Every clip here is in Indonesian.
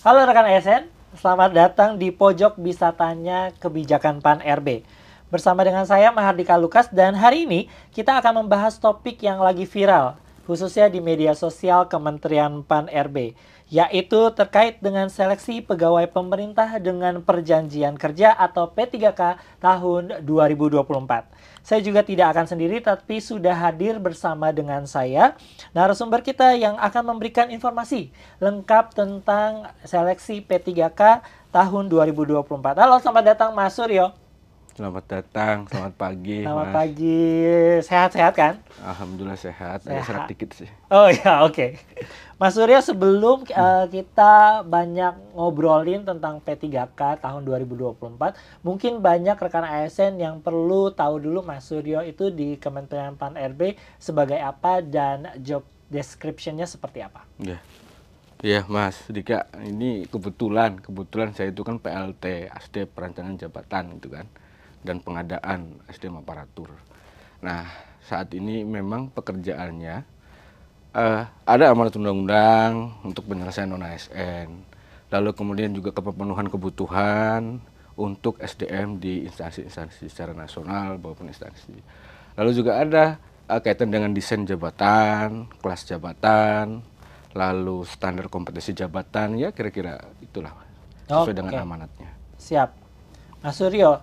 Halo rekan ASN, selamat datang di Pojok Bisa Tanya Kebijakan PAN RB. Bersama dengan saya Mahardika Lukas dan hari ini kita akan membahas topik yang lagi viral, khususnya di media sosial Kementerian PAN RB, yaitu terkait dengan seleksi pegawai pemerintah dengan perjanjian kerja atau P3K tahun 2024. Saya juga tidak akan sendiri, tapi sudah hadir bersama dengan saya narasumber kita yang akan memberikan informasi lengkap tentang seleksi P3K tahun 2024. Halo, selamat datang Mas Suryo. Selamat datang, selamat pagi, Selamat Mas. pagi, sehat-sehat kan? Alhamdulillah sehat, ada serak dikit sih. Oh ya, oke. Mas Suryo, sebelum kita banyak ngobrolin tentang P3K tahun 2024, mungkin banyak rekan ASN yang perlu tahu dulu Mas Suryo itu di Kementerian PAN RB sebagai apa dan job description-nya seperti apa. Ya, ya Mas Dika, ini kebetulan saya itu kan PLT, SD Perancangan Jabatan itu kan, dan pengadaan SDM aparatur. Nah, saat ini memang pekerjaannya ada amanat undang-undang untuk penyelesaian non-ASN, lalu kemudian juga pemenuhan kebutuhan untuk SDM di instansi-instansi secara nasional maupun instansi. Lalu juga ada kaitan dengan desain jabatan, kelas jabatan, lalu standar kompetensi jabatan, ya kira-kira itulah sesuai dengan amanatnya. Siap. Mas Suryo,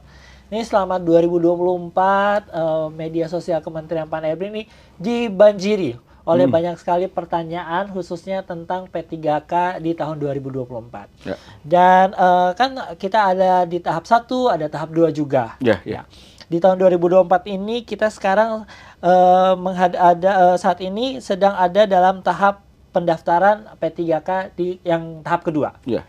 ini selama 2024 media sosial Kementerian PAN RB ini dibanjiri oleh banyak sekali pertanyaan khususnya tentang P3K di tahun 2024. Ya. Dan kan kita ada di tahap 1, ada tahap 2 juga. Ya. Di tahun 2024 ini kita sekarang saat ini sedang ada dalam tahap pendaftaran P3K di yang tahap kedua. Ya.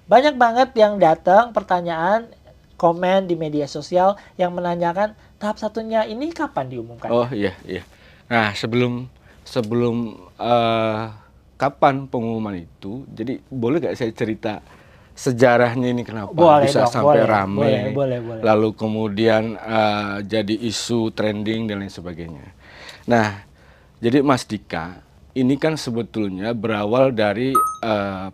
Banyak banget yang datang pertanyaan, komen di media sosial yang menanyakan tahap satunya ini kapan diumumkan? Oh iya. Nah sebelum kapan pengumuman itu, jadi boleh nggak saya cerita sejarahnya ini kenapa bisa sampai rame, boleh. lalu kemudian jadi isu trending dan lain sebagainya. Nah, jadi Mas Dika, ini kan sebetulnya berawal dari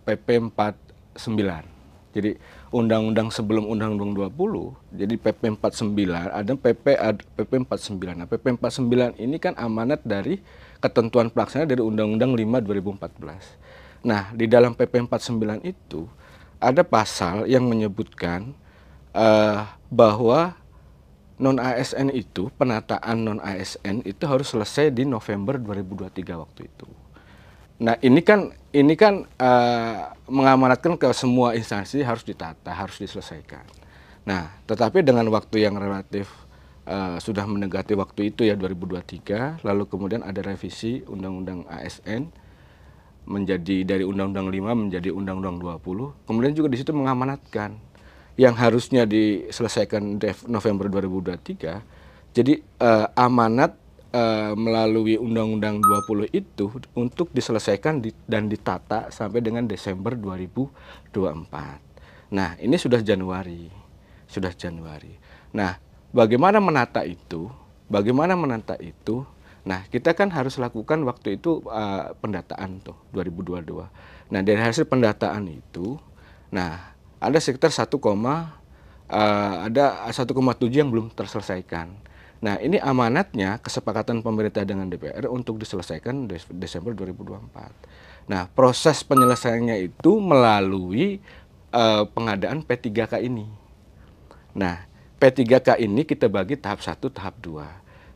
PP 49. Jadi undang-undang sebelum Undang-Undang 20, jadi PP 49, ada PP 49. Nah, PP 49 ini kan amanat dari ketentuan pelaksana dari Undang-Undang 5 2014. Nah, di dalam PP 49 itu ada pasal yang menyebutkan bahwa non-ASN itu, penataan non-ASN itu harus selesai di November 2023 waktu itu. Nah, ini kan mengamanatkan ke semua instansi harus ditata, harus diselesaikan. Nah, tetapi dengan waktu yang relatif sudah mendekati waktu itu ya 2023, lalu kemudian ada revisi Undang-Undang ASN menjadi dari Undang-Undang 5 menjadi Undang-Undang 20. Kemudian juga di situ mengamanatkan yang harusnya diselesaikan November 2023. Jadi amanat melalui Undang-Undang 20 itu untuk diselesaikan dan ditata sampai dengan Desember 2024. Nah, ini sudah Januari. Nah, bagaimana menata itu? Nah, kita kan harus lakukan waktu itu pendataan tuh 2022. Nah, dari hasil pendataan itu, nah ada sekitar 1,7 yang belum terselesaikan. Nah, ini amanatnya kesepakatan pemerintah dengan DPR untuk diselesaikan Desember 2024. Nah, proses penyelesaiannya itu melalui pengadaan P3K ini. Nah, P3K ini kita bagi tahap 1, tahap 2.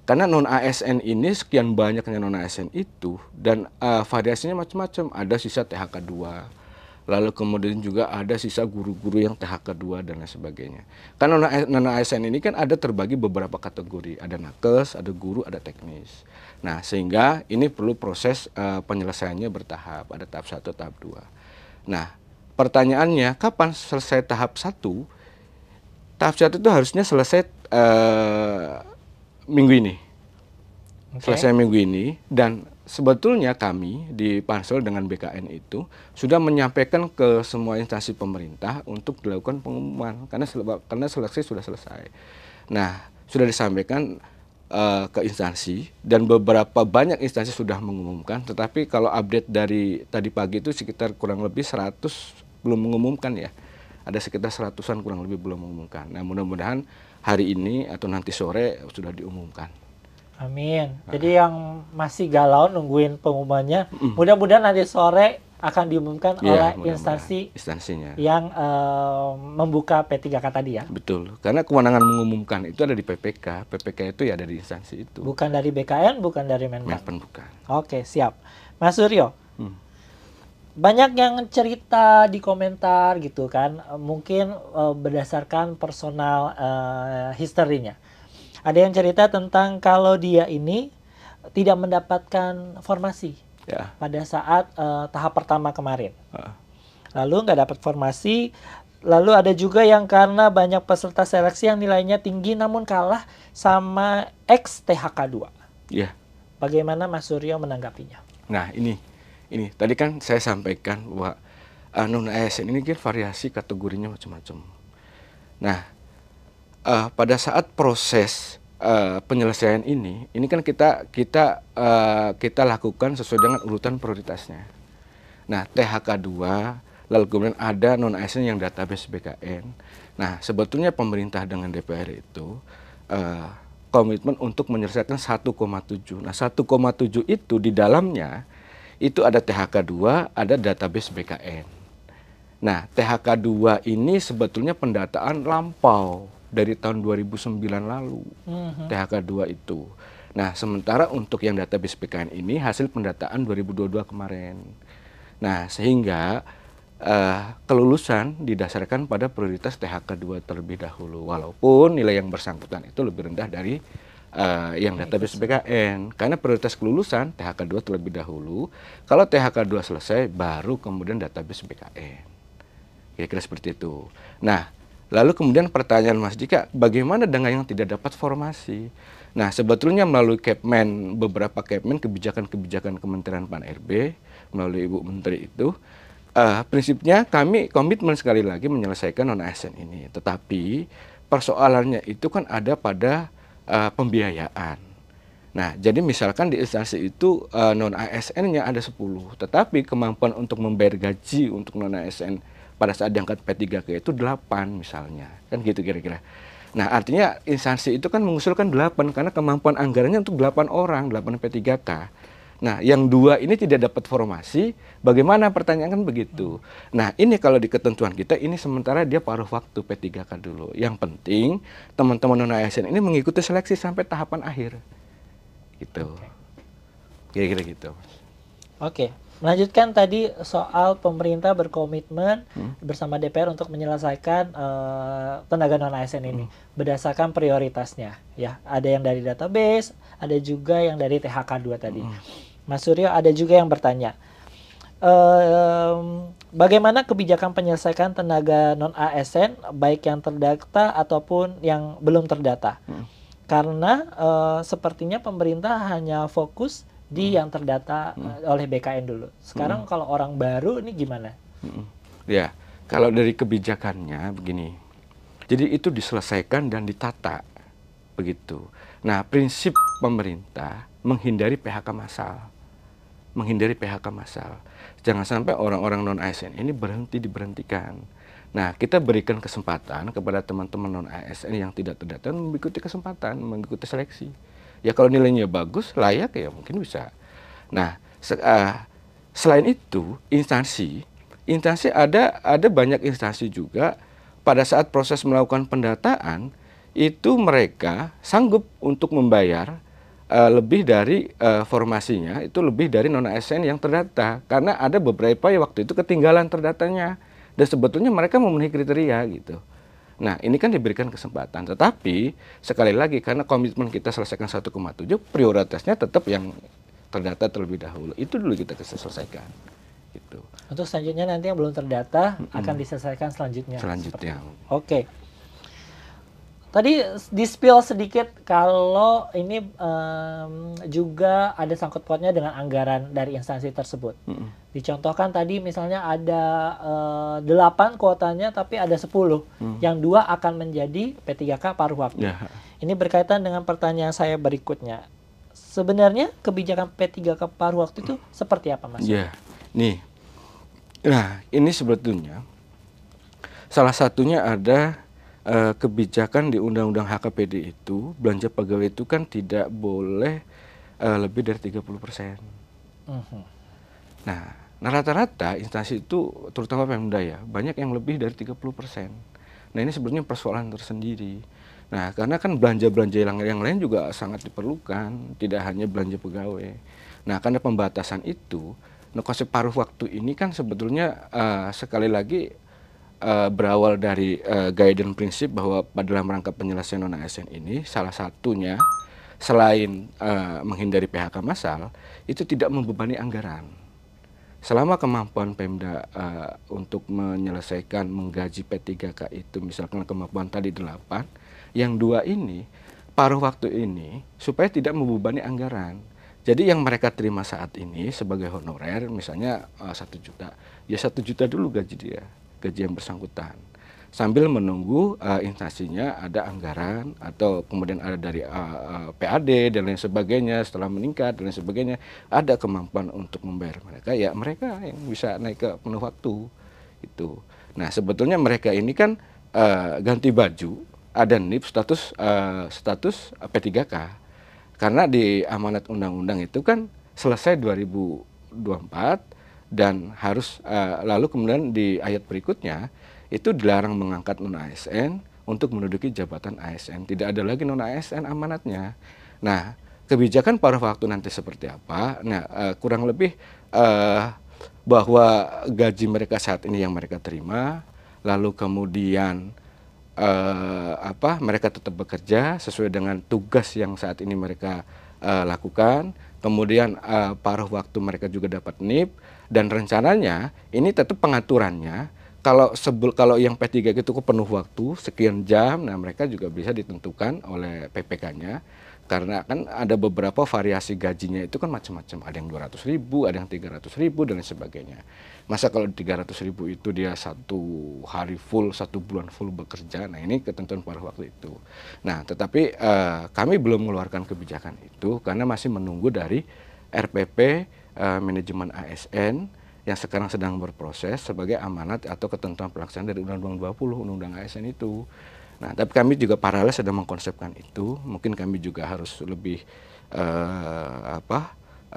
Karena non-ASN ini sekian banyaknya non-ASN itu dan variasinya macam-macam. Ada sisa THK 2. Lalu kemudian juga ada sisa guru-guru yang THK 2 dan lain sebagainya. Karena non-ASN ini kan ada terbagi beberapa kategori. Ada nakes, ada guru, ada teknis. Nah, sehingga ini perlu proses penyelesaiannya bertahap. Ada tahap 1, tahap 2. Nah, pertanyaannya kapan selesai tahap 1? Tahap 1 itu harusnya selesai minggu ini. Selesai minggu ini, dan sebetulnya kami di Pansel dengan BKN itu sudah menyampaikan ke semua instansi pemerintah untuk dilakukan pengumuman karena seleksi sudah selesai. Nah, sudah disampaikan ke instansi dan beberapa banyak instansi sudah mengumumkan, tetapi kalau update dari tadi pagi itu sekitar kurang lebih 100 belum mengumumkan ya. Ada sekitar 100-an kurang lebih belum mengumumkan. Nah, mudah-mudahan hari ini atau nanti sore sudah diumumkan. Amin. Jadi yang masih galau nungguin pengumumannya, mudah-mudahan nanti sore akan diumumkan oleh instansinya yang membuka P3K tadi ya. Betul, karena kewenangan mengumumkan itu ada di PPK. PPK itu ya ada di instansi itu. Bukan dari BKN, bukan dari Menpan. Bukan. Oke, siap. Mas Suryo, banyak yang cerita di komentar gitu kan, mungkin berdasarkan personal historinya. Ada yang cerita tentang kalau dia ini tidak mendapatkan formasi. Ya. Pada saat tahap pertama kemarin. Lalu nggak dapat formasi, lalu ada juga yang karena banyak peserta seleksi yang nilainya tinggi namun kalah sama ex THK2. Ya. Bagaimana Mas Suryo menanggapinya? Nah ini tadi kan saya sampaikan bahwa non-ASN ini kan variasi kategorinya macam-macam. Nah pada saat proses penyelesaian ini kan kita lakukan sesuai dengan urutan prioritasnya. Nah, THK2, lalu kemudian ada non-ASN yang database BKN. Nah, sebetulnya pemerintah dengan DPR itu komitmen untuk menyelesaikan 1,7. Nah, 1,7 itu di dalamnya itu ada THK2, ada database BKN. Nah, THK2 ini sebetulnya pendataan lampau dari tahun 2009 lalu, THK2 itu. Nah, sementara untuk yang database BKN ini hasil pendataan 2022 kemarin. Nah, sehingga kelulusan didasarkan pada prioritas THK2 terlebih dahulu, walaupun nilai yang bersangkutan itu lebih rendah dari yang database BKN. Karena prioritas kelulusan THK2 terlebih dahulu, kalau THK2 selesai, baru kemudian database BKN. Kira-kira seperti itu. Nah, lalu kemudian pertanyaan Mas Dika, bagaimana dengan yang tidak dapat formasi? Nah, sebetulnya melalui Kepmen, beberapa Kepmen, kebijakan-kebijakan Kementerian Pan-RB, melalui Ibu Menteri itu, prinsipnya kami komitmen sekali lagi menyelesaikan non-ASN ini. Tetapi persoalannya itu kan ada pada pembiayaan. Nah, jadi misalkan di instansi itu non-ASN-nya ada 10, tetapi kemampuan untuk membayar gaji untuk non-ASN pada saat diangkat P3K itu 8 misalnya, kan gitu kira-kira. Nah, artinya instansi itu kan mengusulkan 8 karena kemampuan anggarannya untuk 8 orang, 8 P3K. Nah, yang 2 ini tidak dapat formasi, bagaimana pertanyaan kan begitu. Nah, ini kalau di ketentuan kita, ini sementara dia paruh waktu P3K dulu. Yang penting, teman-teman non-ASN ini mengikuti seleksi sampai tahapan akhir. Gitu. Kira-kira gitu. Oke. Melanjutkan tadi soal pemerintah berkomitmen bersama DPR untuk menyelesaikan tenaga non-ASN ini berdasarkan prioritasnya. Ya, ada yang dari database, ada juga yang dari THK2 tadi. Mas Suryo, ada juga yang bertanya, bagaimana kebijakan penyelesaian tenaga non-ASN baik yang terdata ataupun yang belum terdata? Karena sepertinya pemerintah hanya fokus di yang terdata oleh BKN dulu. Sekarang kalau orang baru ini gimana? Ya, kalau dari kebijakannya begini. Jadi itu diselesaikan dan ditata begitu. Nah, prinsip pemerintah menghindari PHK massal. Menghindari PHK massal. Jangan sampai orang-orang non-ASN ini diberhentikan. Nah, kita berikan kesempatan kepada teman-teman non-ASN yang tidak terdata mengikuti kesempatan, mengikuti seleksi. Ya kalau nilainya bagus, layak ya mungkin bisa. Nah, selain itu instansi ada banyak instansi juga pada saat proses melakukan pendataan itu mereka sanggup untuk membayar lebih dari formasinya itu lebih dari non-ASN yang terdata karena ada beberapa yang waktu itu ketinggalan terdatanya dan sebetulnya mereka memenuhi kriteria gitu. Nah, ini kan diberikan kesempatan, tetapi sekali lagi karena komitmen kita selesaikan 1,7, prioritasnya tetap yang terdata terlebih dahulu. Itu dulu kita selesaikan. Gitu. Untuk selanjutnya nanti yang belum terdata akan diselesaikan selanjutnya. Selanjutnya. Oke. Tadi di-spill sedikit kalau ini juga ada sangkut pautnya dengan anggaran dari instansi tersebut. Dicontohkan tadi misalnya ada 8 kuotanya tapi ada 10. Yang 2 akan menjadi P3K paruh waktu. Ini berkaitan dengan pertanyaan saya berikutnya. Sebenarnya kebijakan P3K paruh waktu itu seperti apa, Mas? Nih. Nah, ini sebetulnya salah satunya ada kebijakan di Undang-Undang HKPD itu, belanja pegawai itu kan tidak boleh lebih dari 30%. Nah, rata-rata instansi itu, terutama Pemda ya, banyak yang lebih dari 30%. Nah, ini sebenarnya persoalan tersendiri. Nah, karena kan belanja-belanja yang lain juga sangat diperlukan, tidak hanya belanja pegawai. Nah, karena pembatasan itu, konsep paruh waktu ini kan sebetulnya sekali lagi berawal dari gaya dan prinsip bahwa dalam rangka penyelesaian non-ASN ini salah satunya selain menghindari PHK massal itu tidak membebani anggaran. Selama kemampuan Pemda untuk menyelesaikan menggaji P3K itu misalkan kemampuan tadi 8, yang 2 ini paruh waktu ini supaya tidak membebani anggaran. Jadi yang mereka terima saat ini sebagai honorer misalnya 1 juta, ya 1 juta dulu gaji dia, gaji yang bersangkutan, sambil menunggu instansinya ada anggaran atau kemudian ada dari PAD dan lain sebagainya, setelah meningkat dan lain sebagainya ada kemampuan untuk membayar mereka, ya mereka yang bisa naik ke penuh waktu itu. Nah, sebetulnya mereka ini kan ganti baju, ada NIP status P3K, karena di amanat undang-undang itu kan selesai 2024 dan harus lalu kemudian di ayat berikutnya itu dilarang mengangkat non-ASN untuk menduduki jabatan ASN. Tidak ada lagi non-ASN amanatnya. Nah, kebijakan paruh waktu nanti seperti apa? Nah, kurang lebih bahwa gaji mereka saat ini yang mereka terima, lalu kemudian mereka tetap bekerja sesuai dengan tugas yang saat ini mereka lakukan. Kemudian paruh waktu mereka juga dapat NIP, dan rencananya ini tetap pengaturannya kalau yang P3 itu penuh waktu sekian jam, nah mereka juga bisa ditentukan oleh PPK-nya, karena kan ada beberapa variasi gajinya itu kan macam-macam, ada yang 200.000, ada yang 300.000 dan lain sebagainya. Masa kalau 300.000 itu dia 1 hari full, 1 bulan full bekerja, nah ini ketentuan paruh waktu itu. Nah, tetapi kami belum mengeluarkan kebijakan itu karena masih menunggu dari RPP manajemen ASN yang sekarang sedang berproses sebagai amanat atau ketentuan pelaksanaan dari Undang-Undang 20, Undang-Undang ASN itu. Nah, tapi kami juga paralel sedang mengkonsepkan itu. Mungkin kami juga harus lebih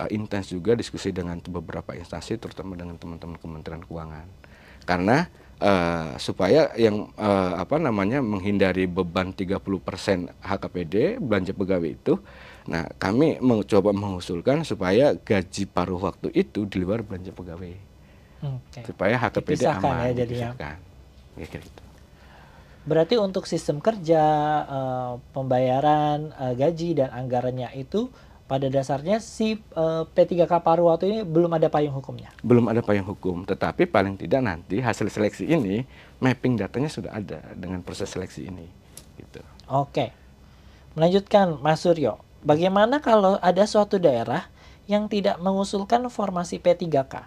intens juga diskusi dengan beberapa instansi, terutama dengan teman-teman Kementerian Keuangan. Karena supaya yang menghindari beban 30% HKPD belanja pegawai itu, nah kami mencoba mengusulkan supaya gaji paruh waktu itu di luar belanja pegawai, supaya HKPD aman, ya, jadinya. Ya, gitu. Berarti untuk sistem kerja, pembayaran gaji dan anggarannya itu pada dasarnya si P3K paruh waktu ini belum ada payung hukumnya. Belum ada payung hukum, tetapi paling tidak nanti hasil seleksi ini mapping datanya sudah ada dengan proses seleksi ini. Gitu. Oke. Melanjutkan Mas Suryo, bagaimana kalau ada suatu daerah yang tidak mengusulkan formasi P3K?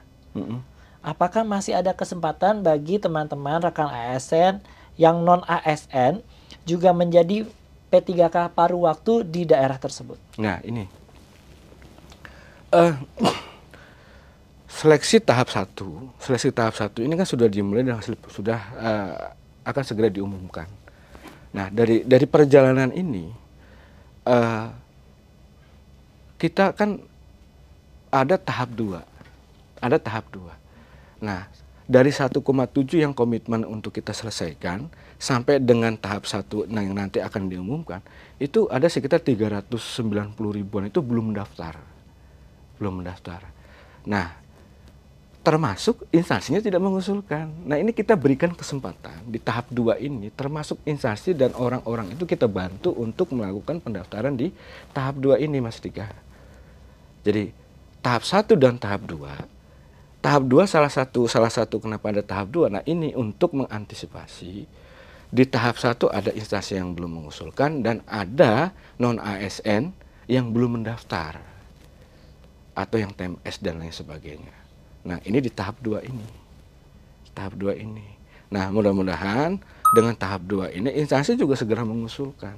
Apakah masih ada kesempatan bagi teman-teman rekan ASN yang non-ASN juga menjadi P3K paruh waktu di daerah tersebut? Nah, ini seleksi tahap 1 ini kan sudah dimulai dan sudah akan segera diumumkan. Nah, dari perjalanan ini kita kan ada tahap 2. Nah, dari 1,7 yang komitmen untuk kita selesaikan sampai dengan tahap 1 yang nanti akan diumumkan, itu ada sekitar 390 ribuan itu belum mendaftar. Nah, termasuk instansinya tidak mengusulkan. Nah, ini kita berikan kesempatan di tahap 2 ini, termasuk instansi dan orang-orang itu kita bantu untuk melakukan pendaftaran di tahap 2 ini, Mas Dika. Jadi, tahap 1 dan tahap 2. Tahap 2 salah satu kenapa ada tahap 2. Nah, ini untuk mengantisipasi Di tahap 1 ada instansi yang belum mengusulkan dan ada non-ASN yang belum mendaftar atau yang TMS dan lain sebagainya. Nah, ini di tahap 2 ini. Tahap 2 ini. Nah, mudah-mudahan dengan tahap 2 ini instansi juga segera mengusulkan.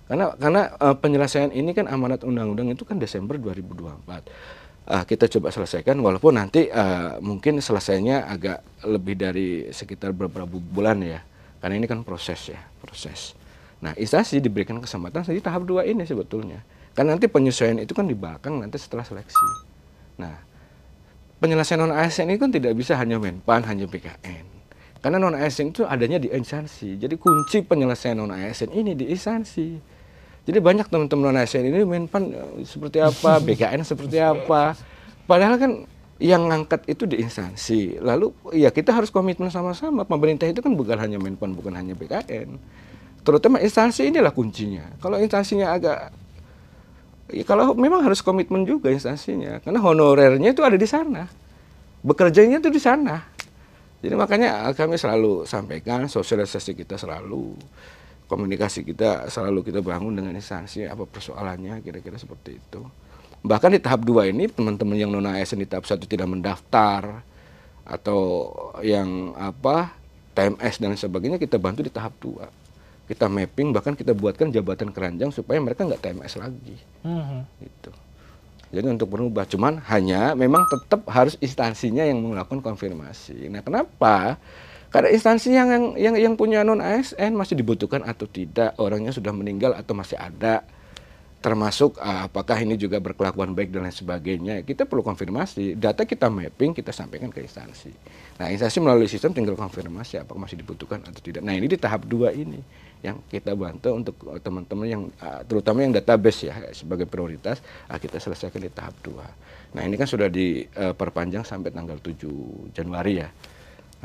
Karena penyelesaian ini kan amanat undang-undang itu kan Desember 2024. Kita coba selesaikan walaupun nanti mungkin selesainya agak lebih dari sekitar beberapa bulan ya. Karena ini kan proses ya, proses. Nah, instansi diberikan kesempatan di tahap 2 ini sebetulnya. Karena nanti penyesuaian itu kan di belakang nanti setelah seleksi. Nah, penyelesaian non-ASN ini kan tidak bisa hanya Menpan, hanya BKN. Karena non-ASN itu adanya di instansi. Jadi kunci penyelesaian non-ASN ini di instansi. Jadi banyak teman-teman non-ASN ini Menpan seperti apa, BKN seperti apa. Padahal kan yang ngangkat itu di instansi. Lalu ya kita harus komitmen sama-sama. Pemerintah itu kan bukan hanya Menpan, bukan hanya BKN. Terutama instansi inilah kuncinya. Kalau instansinya agak, ya kalau memang harus komitmen juga instansinya. Karena honorernya itu ada di sana. Bekerjanya itu di sana. Jadi makanya kami selalu sampaikan, sosialisasi kita selalu, komunikasi kita selalu kita bangun dengan instansi, apa persoalannya, kira-kira seperti itu. Bahkan di tahap 2 ini, teman-teman yang non-ASN di tahap 1 tidak mendaftar, atau yang TMS dan sebagainya, kita bantu di tahap 2. Kita mapping, bahkan kita buatkan jabatan keranjang supaya mereka nggak TMS lagi. Gitu. Jadi untuk berubah, cuman hanya memang tetap harus instansinya yang melakukan konfirmasi. Nah, kenapa? Karena instansi yang punya non ASN masih dibutuhkan atau tidak, orangnya sudah meninggal atau masih ada, termasuk apakah ini juga berkelakuan baik dan lain sebagainya. Kita perlu konfirmasi, data kita mapping, kita sampaikan ke instansi. Nah, instansi melalui sistem tinggal konfirmasi apakah masih dibutuhkan atau tidak. Nah, ini di tahap 2 ini yang kita bantu untuk teman-teman yang terutama yang database ya sebagai prioritas, kita selesaikan di tahap 2. Nah, ini kan sudah diperpanjang sampai tanggal 7 Januari ya.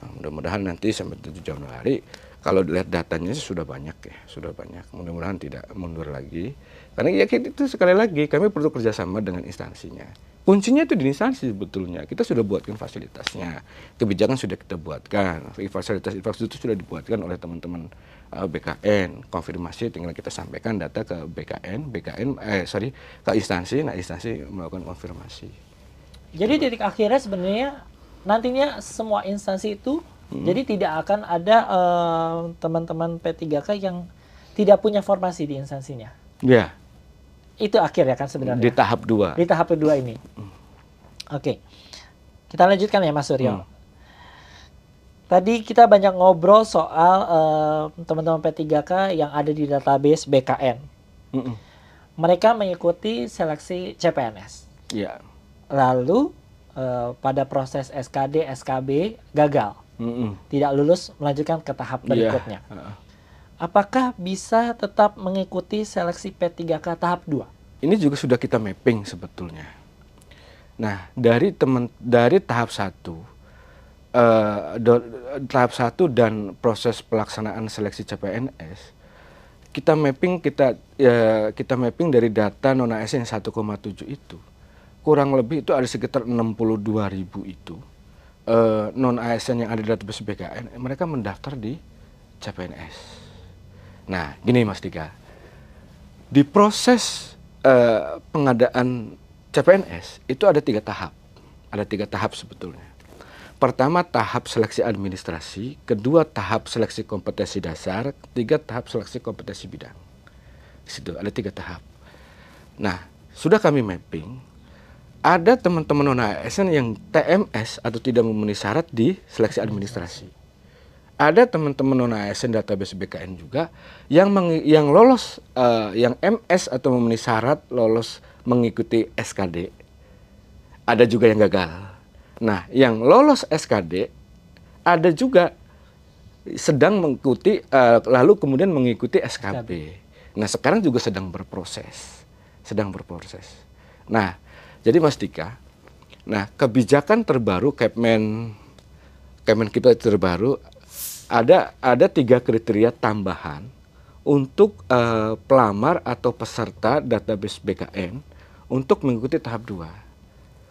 Nah, mudah-mudahan nanti sampai 7 Januari kalau dilihat datanya sudah banyak ya, sudah banyak. Mudah-mudahan tidak mundur lagi. Karena ya itu sekali lagi kami perlu kerjasama dengan instansinya. Kuncinya itu di instansi sebetulnya. Kita sudah buatkan fasilitasnya, kebijakan sudah kita buatkan, fasilitas infrastruktur sudah dibuatkan oleh teman-teman BKN. Konfirmasi tinggal kita sampaikan data ke ke instansi. Nah, instansi melakukan konfirmasi. Jadi titik akhirnya sebenarnya nantinya semua instansi itu jadi tidak akan ada teman-teman P3K yang tidak punya formasi di instansinya. Ya. Itu akhirnya kan sebenarnya. Di tahap 2. Di tahap kedua ini. Oke. Kita lanjutkan ya Mas Suryo. Tadi kita banyak ngobrol soal teman-teman P3K yang ada di database BKN. Mereka mengikuti seleksi CPNS. Ya. Lalu pada proses SKD, SKB gagal. Tidak lulus melanjutkan ke tahap berikutnya. Apakah bisa tetap mengikuti seleksi P3K tahap 2? Ini juga sudah kita mapping sebetulnya. Nah, dari tahap 1, tahap 1 dan proses pelaksanaan seleksi CPNS, kita mapping dari data non ASN 1,7 itu. Kurang lebih itu ada sekitar 62.000 itu. Non ASN yang ada di database BKN, mereka mendaftar di CPNS. Nah, gini Mas Dika, di proses pengadaan CPNS itu ada 3 tahap. Ada 3 tahap sebetulnya. Pertama tahap seleksi administrasi, kedua tahap seleksi kompetensi dasar, ketiga tahap seleksi kompetensi bidang. Di situ ada 3 tahap. Nah, sudah kami mapping, ada teman-teman non-ASN yang TMS atau tidak memenuhi syarat di seleksi administrasi. Ada teman-teman non-ASN database BKN juga yang lolos, yang MS atau memenuhi syarat lolos mengikuti SKD. Ada juga yang gagal. Nah, yang lolos SKD ada juga sedang mengikuti, lalu kemudian mengikuti SKB. Nah, sekarang juga sedang berproses. Nah, jadi Mas Dika, nah kebijakan terbaru Kemen kita terbaru, ada 3 kriteria tambahan untuk pelamar atau peserta database BKN untuk mengikuti tahap 2.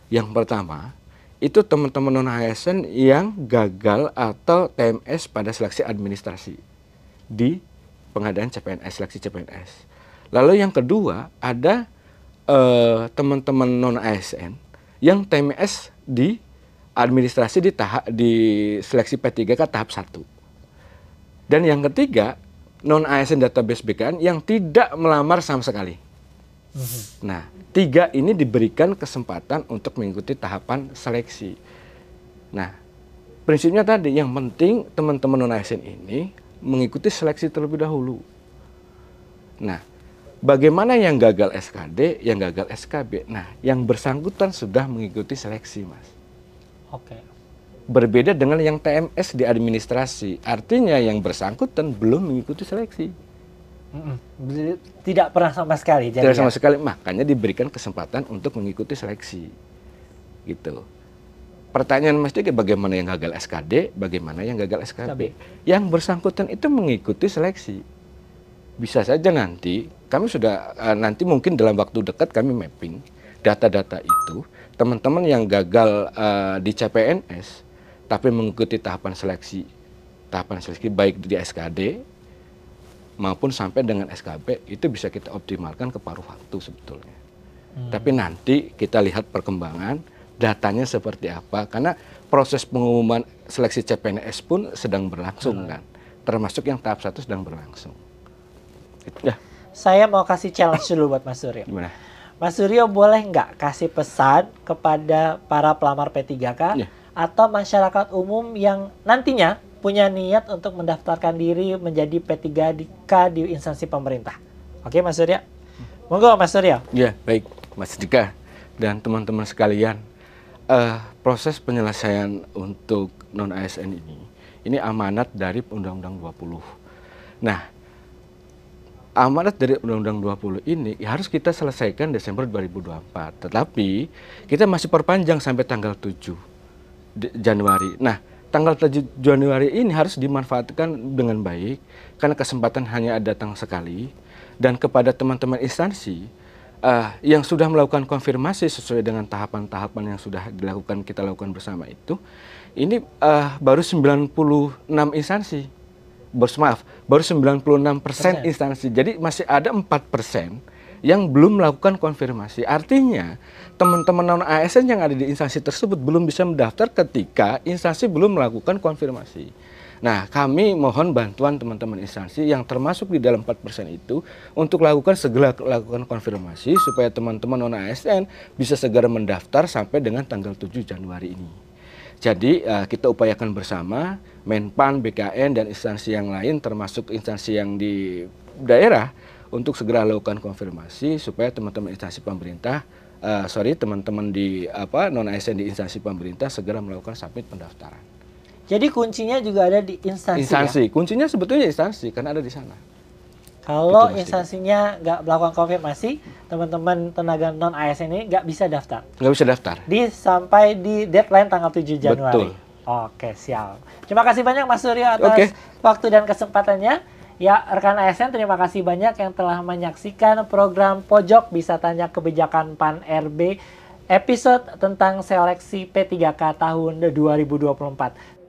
Yang pertama, itu teman-teman non-ASN yang gagal atau TMS pada seleksi administrasi. di pengadaan CPNS, seleksi CPNS. Lalu yang kedua ada teman-teman non ASN yang TMS di administrasi di seleksi P3K tahap 1. Dan yang ketiga, non ASN database BKN yang tidak melamar sama sekali. Nah, 3 ini diberikan kesempatan untuk mengikuti tahapan seleksi. Nah, prinsipnya tadi yang penting teman-teman non ASN ini mengikuti seleksi terlebih dahulu. Nah, bagaimana yang gagal SKD, yang gagal SKB? Nah, yang bersangkutan sudah mengikuti seleksi, Mas. Oke. Berbeda dengan yang TMS di administrasi, artinya yang bersangkutan belum mengikuti seleksi. Tidak pernah sama sekali. Tidak sama sekali, makanya diberikan kesempatan untuk mengikuti seleksi. Gitu. Pertanyaan Mas Diki, bagaimana yang gagal SKD, bagaimana yang gagal SKB? Yang bersangkutan itu mengikuti seleksi. Bisa saja nanti, kami sudah, nanti mungkin dalam waktu dekat kami mapping data-data itu, teman-teman yang gagal di CPNS, tapi mengikuti tahapan seleksi baik di SKD, maupun sampai dengan SKB, itu bisa kita optimalkan ke paruh waktu sebetulnya. Tapi nanti kita lihat perkembangan, datanya seperti apa, karena proses pengumuman seleksi CPNS pun sedang berlangsung kan, termasuk yang tahap 1 sedang berlangsung. Ya. Saya mau kasih challenge dulu buat Mas Suryo. Gimana? Mas Suryo boleh nggak kasih pesan kepada para pelamar P3K atau masyarakat umum yang nantinya punya niat untuk mendaftarkan diri menjadi P3K di instansi pemerintah? Oke, Mas Suryo. Monggo, Mas Suryo. Ya, baik, Mas Dika dan teman-teman sekalian. Proses penyelesaian untuk non ASN ini amanat dari Undang-Undang 20. Nah, amanat dari Undang-Undang 20 ini harus kita selesaikan Desember 2024. Tetapi kita masih perpanjang sampai tanggal 7 Januari. Nah, tanggal 7 Januari ini harus dimanfaatkan dengan baik karena kesempatan hanya datang sekali. Dan kepada teman-teman instansi yang sudah melakukan konfirmasi sesuai dengan tahapan-tahapan yang sudah kita lakukan bersama itu, ini baru 96 instansi. Baru 96% instansi. Jadi masih ada 4% yang belum melakukan konfirmasi. Artinya, teman-teman non ASN yang ada di instansi tersebut belum bisa mendaftar ketika instansi belum melakukan konfirmasi. Nah, kami mohon bantuan teman-teman instansi yang termasuk di dalam 4% itu untuk segera lakukan konfirmasi supaya teman-teman non ASN bisa segera mendaftar sampai dengan tanggal 7 Januari ini. Jadi kita upayakan bersama Menpan, BKN, dan instansi yang lain termasuk instansi yang di daerah untuk segera lakukan konfirmasi supaya teman-teman instansi pemerintah, teman-teman di non ASN di instansi pemerintah segera melakukan submit pendaftaran. Jadi kuncinya juga ada di instansi. Kuncinya sebetulnya instansi karena ada di sana. Kalau instansinya nggak melakukan konfirmasi, teman-teman tenaga non ASN ini nggak bisa daftar. Nggak bisa daftar. Sampai di deadline tanggal 7 Januari. Betul. Oke, siap. Terima kasih banyak Mas Suryo atas waktu dan kesempatannya. Ya, rekan ASN, terima kasih banyak yang telah menyaksikan program Pojok Bisa Tanya Kebijakan PAN RB episode tentang seleksi P3K tahun 2024.